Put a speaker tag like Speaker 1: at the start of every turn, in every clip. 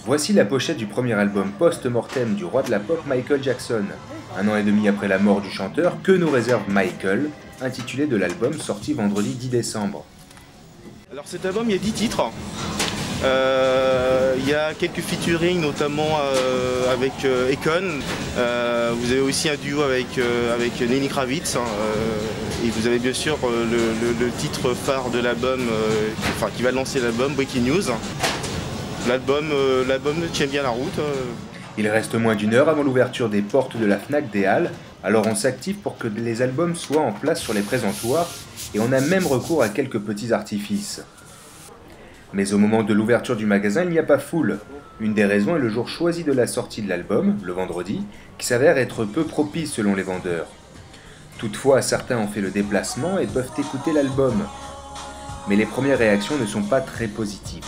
Speaker 1: Voici la pochette du premier album post-mortem du roi de la pop Michael Jackson. Un an et demi après la mort du chanteur, que nous réserve Michael, intitulé de l'album sorti vendredi 10 décembre.
Speaker 2: Alors cet album, il y a 10 titres. Il y a quelques featuring, notamment avec Akon. Vous avez aussi un duo avec Lenny Kravitz. Et vous avez bien sûr le titre phare de l'album, qui va lancer l'album, Breaking News. L'album tient bien la route.
Speaker 1: Il reste moins d'une heure avant l'ouverture des portes de la Fnac des Halles, alors on s'active pour que les albums soient en place sur les présentoirs et on a même recours à quelques petits artifices. Mais au moment de l'ouverture du magasin, il n'y a pas foule. Une des raisons est le jour choisi de la sortie de l'album, le vendredi, qui s'avère être peu propice selon les vendeurs. Toutefois, certains ont fait le déplacement et peuvent écouter l'album. Mais les premières réactions ne sont pas très positives.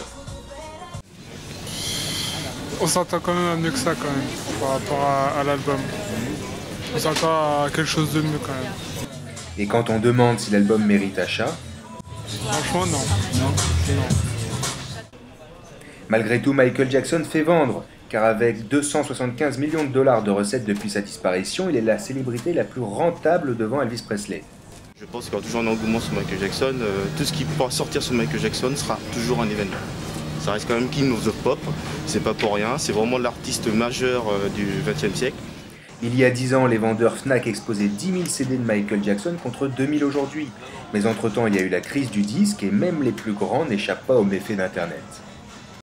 Speaker 3: On s'attend quand même à mieux que ça quand même, par rapport à l'album. On s'attend à quelque chose de mieux quand même.
Speaker 1: Et quand on demande si l'album mérite achat,
Speaker 3: Franchement non.
Speaker 1: Malgré tout, Michael Jackson fait vendre, car avec 275 millions de dollars de recettes depuis sa disparition, il est la célébrité la plus rentable devant Elvis Presley.
Speaker 2: Je pense qu'il y aura toujours un engouement sur Michael Jackson. Tout ce qui pourra sortir sur Michael Jackson sera toujours un événement. Ça reste quand même King of the Pop, c'est pas pour rien, c'est vraiment l'artiste majeur du XXe siècle.
Speaker 1: Il y a 10 ans, les vendeurs Fnac exposaient 10 000 CD de Michael Jackson contre 2000 aujourd'hui. Mais entre-temps, il y a eu la crise du disque et même les plus grands n'échappent pas aux méfaits d'Internet.